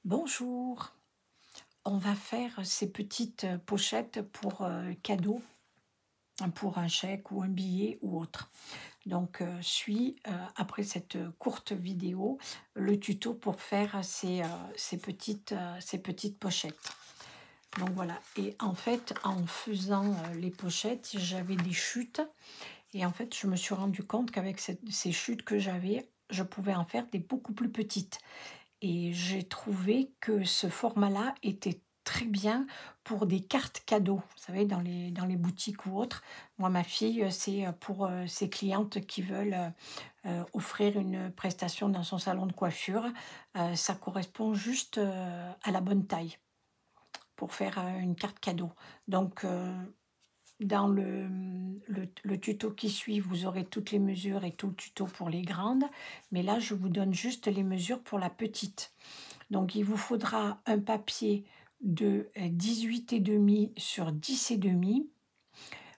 Bonjour, on va faire ces petites pochettes pour cadeaux, hein, pour un chèque ou un billet ou autre. Donc, suis après cette courte vidéo le tuto pour faire ces petites pochettes. Donc voilà, et en fait, en faisant les pochettes, j'avais des chutes. Et en fait, je me suis rendu compte qu'avec ces chutes que j'avais, je pouvais en faire des beaucoup plus petites. Et j'ai trouvé que ce format-là était très bien pour des cartes cadeaux, vous savez, dans les boutiques ou autres. Moi, ma fille, c'est pour ses clientes qui veulent offrir une prestation dans son salon de coiffure. Ça correspond juste à la bonne taille pour faire une carte cadeau. Donc, dans le tuto qui suit, vous aurez toutes les mesures et tout le tuto pour les grandes. Mais là, je vous donne juste les mesures pour la petite. Donc, il vous faudra un papier de 18,5 sur 10,5.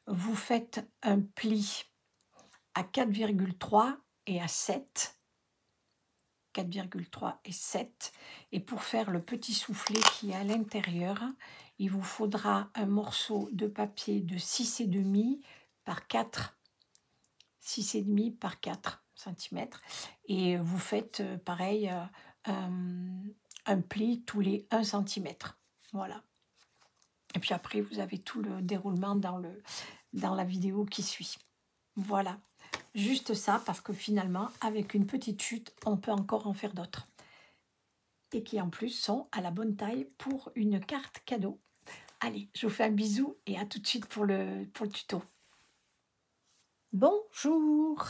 Vous faites un pli à 4,3 et à 7. 4,3 et 7. Et pour faire le petit soufflet qui est à l'intérieur, il vous faudra un morceau de papier de 6,5 par 4. 6,5 par 4 cm. Et vous faites pareil, un pli tous les 1 cm. Voilà. Et puis après, vous avez tout le déroulement dans la vidéo qui suit. Voilà. Juste ça, parce que finalement, avec une petite chute, on peut encore en faire d'autres. Et qui en plus sont à la bonne taille pour une carte cadeau. Allez, je vous fais un bisou et à tout de suite pour le tuto. Bonjour!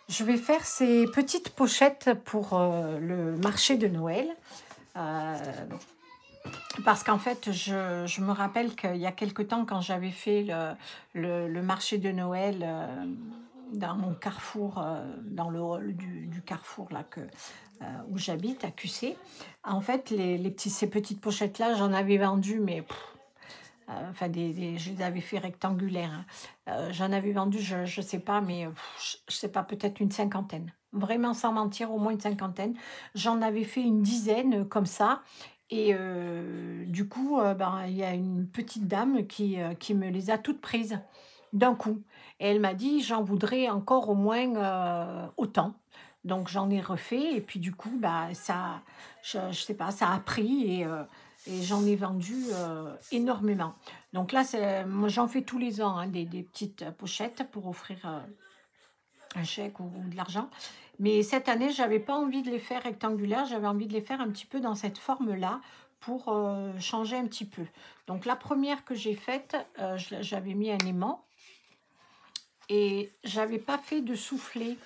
Je vais faire ces petites pochettes pour le marché de Noël. Parce qu'en fait, je me rappelle qu'il y a quelque temps, quand j'avais fait le marché de Noël dans mon carrefour, dans le hall du carrefour là, où j'habite, à QC, en fait, ces petites pochettes-là, j'en avais vendu, mais enfin, je les avais fait rectangulaires, hein. J'en avais vendu, je ne sais pas, mais je sais pas, peut-être une cinquantaine. Vraiment, sans mentir, au moins une cinquantaine. J'en avais fait une dizaine comme ça. Et du coup, ben, il y a une petite dame qui me les a toutes prises d'un coup. Et elle m'a dit, j'en voudrais encore au moins autant. Donc, j'en ai refait. Et puis, du coup, bah, ça, je sais pas, ça a pris et j'en ai vendu énormément. Donc là, moi j'en fais tous les ans, hein, des petites pochettes pour offrir un chèque ou de l'argent. Mais cette année, j'avais pas envie de les faire rectangulaires, j'avais envie de les faire un petit peu dans cette forme-là pour changer un petit peu. Donc la première que j'ai faite, j'avais mis un aimant et j'avais pas fait de soufflet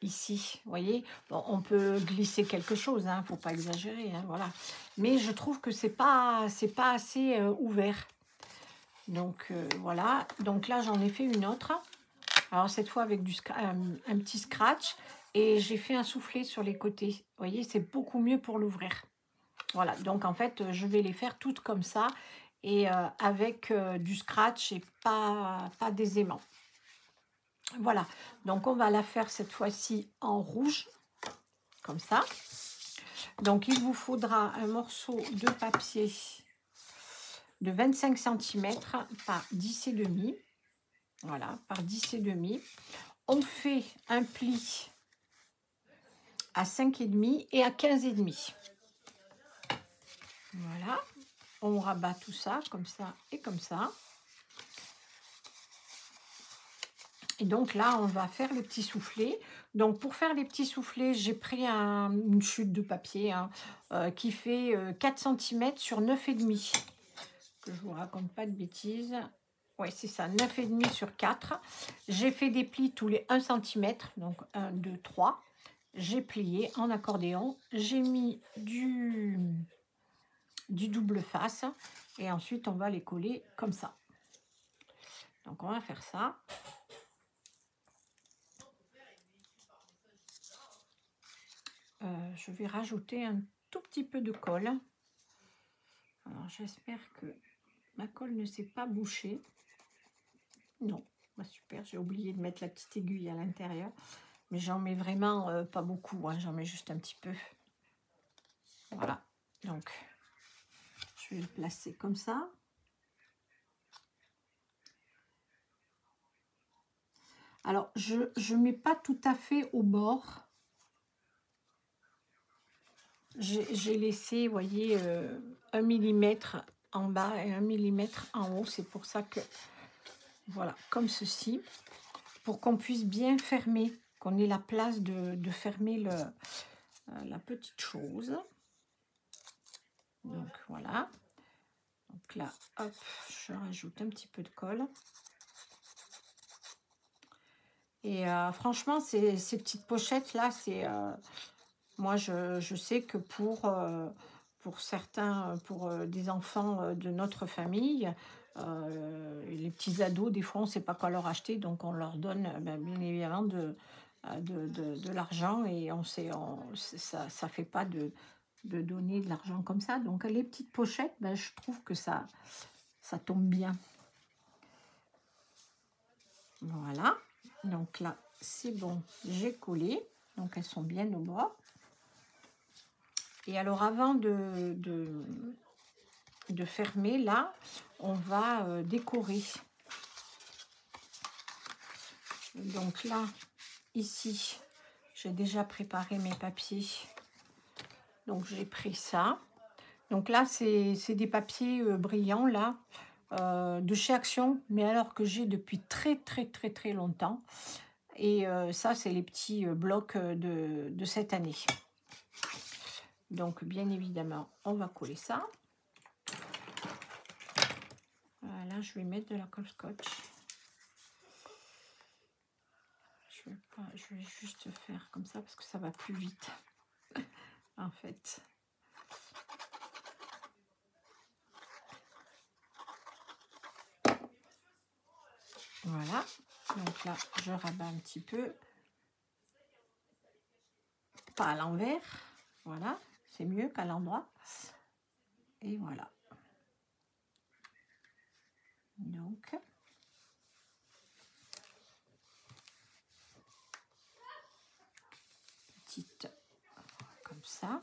ici, vous voyez. Bon, on peut glisser quelque chose, hein, faut pas exagérer, hein, voilà. Mais je trouve que c'est pas assez ouvert. Donc voilà, donc là j'en ai fait une autre. Alors cette fois avec un petit scratch et j'ai fait un soufflet sur les côtés. Vous voyez, c'est beaucoup mieux pour l'ouvrir. Voilà, donc en fait je vais les faire toutes comme ça et avec du scratch et pas des aimants. Voilà, donc on va la faire cette fois-ci en rouge, comme ça. Donc il vous faudra un morceau de papier de 25 cm par 10,5. Voilà, par 10,5. On fait un pli à 5,5 et à 15,5. Voilà, on rabat tout ça comme ça et comme ça. Et donc là, on va faire le petit soufflet. Donc pour faire les petits soufflets, j'ai pris une chute de papier, hein, qui fait 4 cm sur 9,5. Que je vous raconte pas de bêtises. Oui, c'est ça, 9,5 sur 4. J'ai fait des plis tous les 1 cm, donc 1, 2, 3. J'ai plié en accordéon. J'ai mis du double face. Et ensuite, on va les coller comme ça. Donc, on va faire ça. Je vais rajouter un tout petit peu de colle. Alors, j'espère que ma colle ne s'est pas bouchée. Non, bah, super, j'ai oublié de mettre la petite aiguille à l'intérieur. Mais j'en mets vraiment pas beaucoup, hein, j'en mets juste un petit peu. Voilà, Donc, je vais le placer comme ça. Alors, je ne mets pas tout à fait au bord. J'ai laissé, vous voyez, 1 millimètre en bas et 1 millimètre en haut. C'est pour ça que, voilà, comme ceci, pour qu'on puisse bien fermer, qu'on ait la place de fermer la petite chose. Donc, voilà. Donc là, hop, je rajoute un petit peu de colle. Et franchement, ces petites pochettes-là, c'est... moi, je sais que pour certains, pour des enfants de notre famille, les petits ados, des fois, on ne sait pas quoi leur acheter, donc on leur donne bien évidemment de l'argent et ça ne fait pas de donner de l'argent comme ça. Donc les petites pochettes, je trouve que ça tombe bien. Voilà, donc là, c'est bon, j'ai collé, donc elles sont bien au bord. Et alors, avant de fermer, là, on va décorer. Donc là, ici, j'ai déjà préparé mes papiers. Donc, j'ai pris ça. Donc là, c'est des papiers brillants, là, de chez Action, mais alors que j'ai depuis très longtemps. Et ça, c'est les petits blocs de cette année. Donc, bien évidemment, on va coller ça. Voilà, je vais mettre de la colle scotch. Je vais juste faire comme ça parce que ça va plus vite, en fait. Voilà, donc là, je rabats un petit peu. Pas à l'envers, voilà, c'est mieux qu'à l'endroit. Et voilà. Donc, petite comme ça.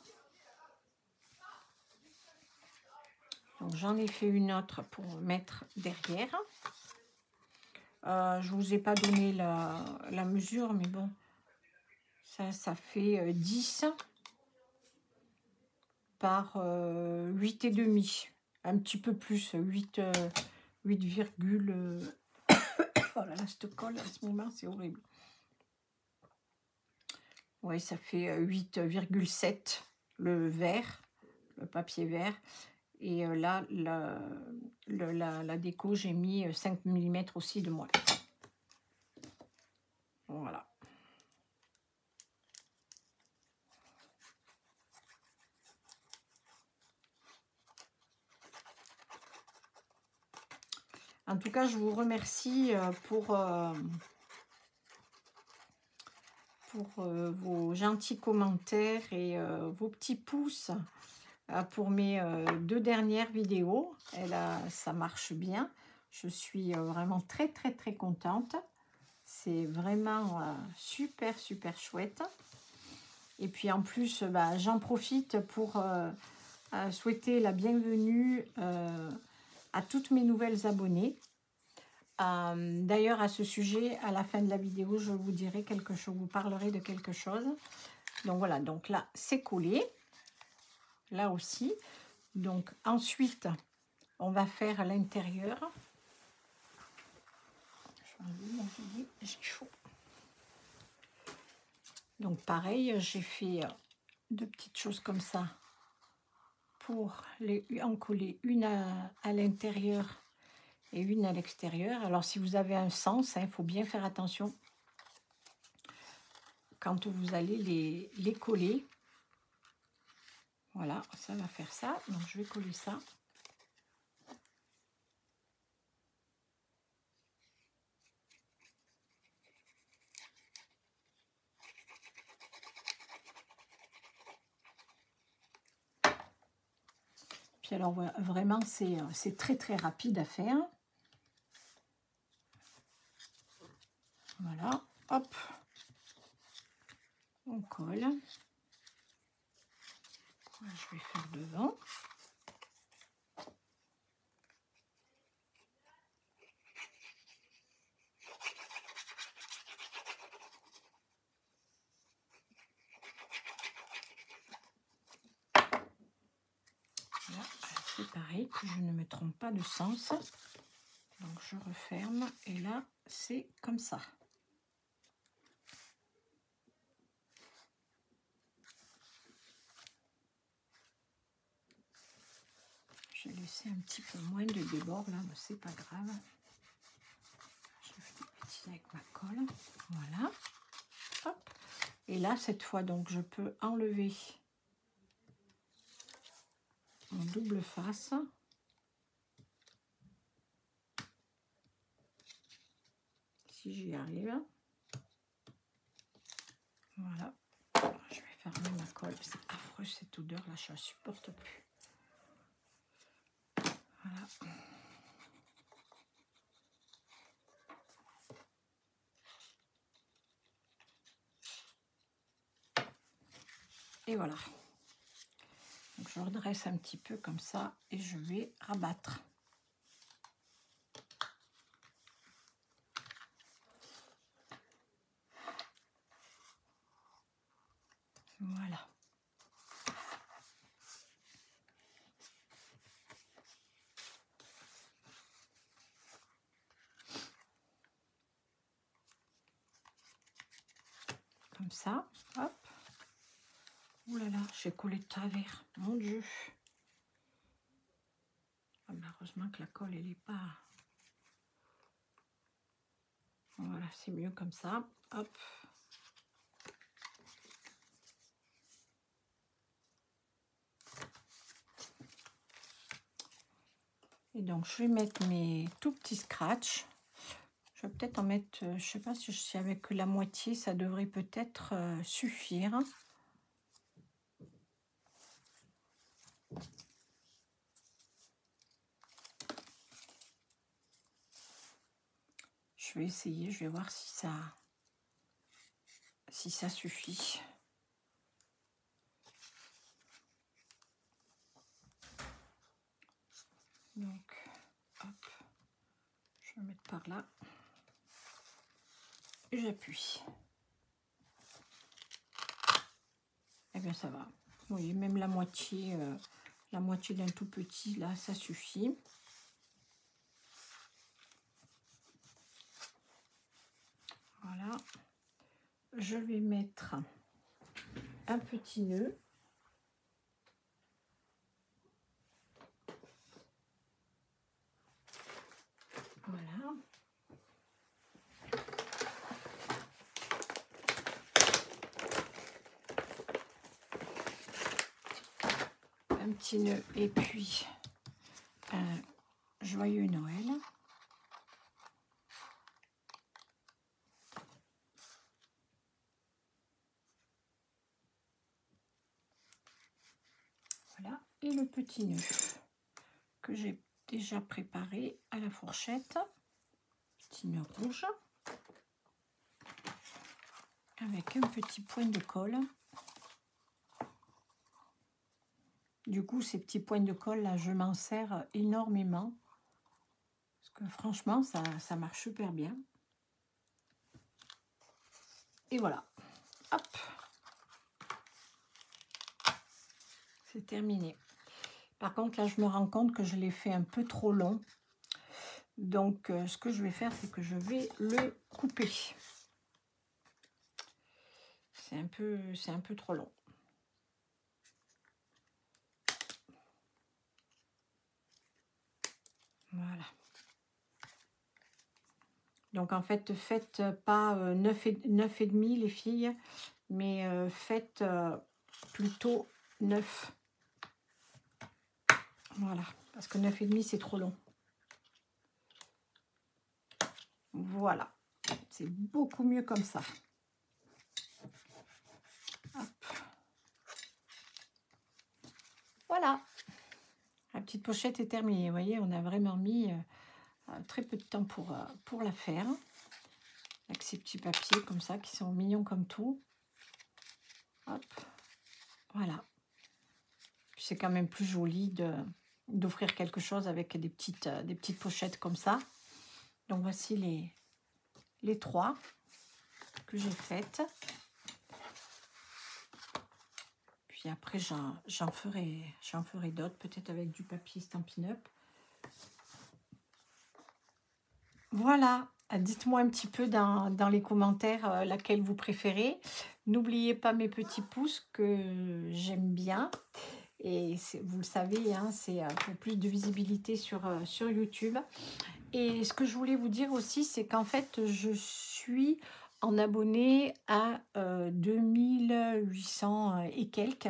Donc, j'en ai fait une autre pour mettre derrière. Je vous ai pas donné la mesure, mais bon, ça fait 10 par 8,5. Un petit peu plus, 8, 8, oh là là, cette colle, à ce moment, c'est horrible. Oui, ça fait 8,7 le vert, le papier vert. Et là, la déco, j'ai mis 5 mm aussi de moins. Voilà. En tout cas, je vous remercie pour vos gentils commentaires et vos petits pouces pour mes 2 dernières vidéos. Et là, ça marche bien. Je suis vraiment très contente. C'est vraiment super chouette. Et puis en plus, j'en profite pour souhaiter la bienvenue à toutes mes nouvelles abonnées. D'ailleurs, à ce sujet, à la fin de la vidéo, je vous dirai quelque chose, vous parlerai de quelque chose. Donc voilà, donc là, c'est collé. Là aussi. Donc ensuite, on va faire l'intérieur. J'ai chaud. Donc pareil, j'ai fait 2 petites choses comme ça pour en coller une à l'intérieur et une à l'extérieur. Alors si vous avez un sens, il faut bien faire attention quand vous allez les coller. Voilà, ça va faire ça. Donc je vais coller ça. Puis alors vraiment, c'est très rapide à faire. Voilà, hop, on colle. Je vais faire devant. c'est pareil, que je ne me trompe pas de sens. Donc je referme et là c'est comme ça. J'ai laissé un petit peu moins de débord là, mais c'est pas grave. Je fais des bêtises avec ma colle. Voilà. Hop. Et là, cette fois, donc, je peux enlever mon double face. Si j'y arrive. Voilà. Je vais fermer ma colle. C'est affreux cette odeur là, je ne la supporte plus. Voilà. Et voilà. Donc je redresse un petit peu comme ça et je vais rabattre. Voilà. Comme ça, hop. Ouh là là, j'ai collé de travers, mon Dieu. Ah, heureusement que la colle, elle n'est pas... Voilà, c'est mieux comme ça, hop. Et donc, je vais mettre mes tout petits scratchs. Je vais peut-être en mettre, je ne sais pas si avec la moitié, ça devrait peut-être suffire. Je vais essayer, je vais voir si ça suffit. Donc, hop, je vais mettre par là. Et j'appuie. Eh bien, ça va. Vous voyez, même la moitié d'un tout petit, là, ça suffit. Voilà. Je vais mettre un petit nœud. Voilà. Un petit nœud et puis un joyeux Noël. Voilà. Et le petit nœud que j'ai déjà préparé à la fourchette. Petit nœud rouge. Avec un petit point de colle. Du coup, ces petits points de colle, là, je m'en sers énormément. Parce que franchement, ça marche super bien. Et voilà. Hop. C'est terminé. Par contre, là, je me rends compte que je l'ai fait un peu trop long. Donc, ce que je vais faire, c'est que je vais le couper. C'est un peu trop long. Voilà. Donc, en fait, faites pas 9 et demi, les filles, mais faites plutôt 9. Voilà, parce que 9 et demi, c'est trop long. Voilà, c'est beaucoup mieux comme ça. Hop. Voilà, la petite pochette est terminée. Vous voyez, on a vraiment mis très peu de temps pour la faire. Avec ces petits papiers comme ça, qui sont mignons comme tout. Hop, voilà. C'est quand même plus joli d'offrir quelque chose avec des petites pochettes comme ça. Donc voici les 3 que j'ai faites. Puis Puis après, j'en ferai d'autres, peut-être avec du papier Stampin' Up. Voilà, dites-moi un petit peu dans les commentaires laquelle vous préférez. N'oubliez pas mes petits pouces que j'aime bien. Et vous le savez, hein, c'est pour plus de visibilité sur YouTube. Et ce que je voulais vous dire aussi, c'est qu'en fait, je suis en abonné à 2800 et quelques.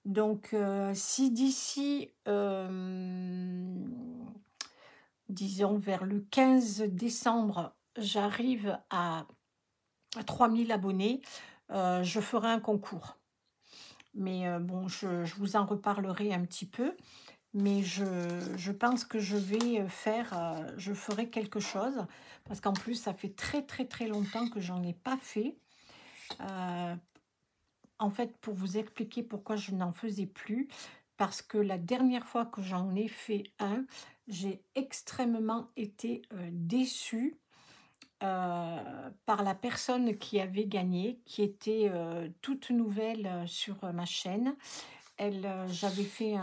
Donc, si d'ici, disons, vers le 15 décembre, j'arrive à 3000 abonnés, je ferai un concours. Mais bon, je vous en reparlerai un petit peu. Mais je pense que je ferai quelque chose. Parce qu'en plus, ça fait très très très longtemps que j'en ai pas fait. Euh, En fait, pour vous expliquer pourquoi je n'en faisais plus, parce que la dernière fois que j'en ai fait un, j'ai extrêmement été déçue par la personne qui avait gagné, qui était toute nouvelle sur ma chaîne. J'avais fait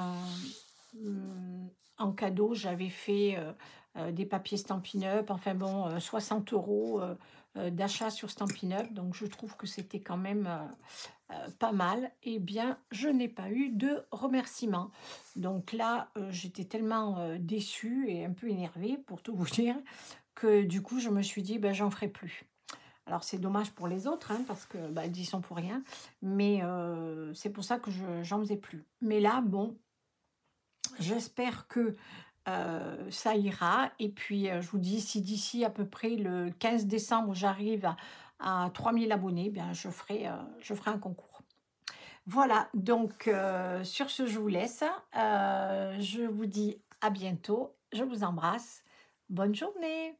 en cadeau, j'avais fait des papiers Stampin' Up, enfin bon, 60 € d'achat sur Stampin' Up, donc je trouve que c'était quand même pas mal. Eh bien, je n'ai pas eu de remerciement. Donc là, j'étais tellement déçue et un peu énervée, pour tout vous dire, que du coup, je me suis dit, ben, j'en ferai plus. Alors, c'est dommage pour les autres, hein, parce que bah, ils y sont pour rien, mais c'est pour ça que j'en faisais plus. Mais là, bon, j'espère que ça ira. Et puis, je vous dis, si d'ici à peu près le 15 décembre, j'arrive à 3000 abonnés, bien, je ferai un concours. Voilà, donc sur ce, je vous laisse. Je vous dis à bientôt. Je vous embrasse. Bonne journée.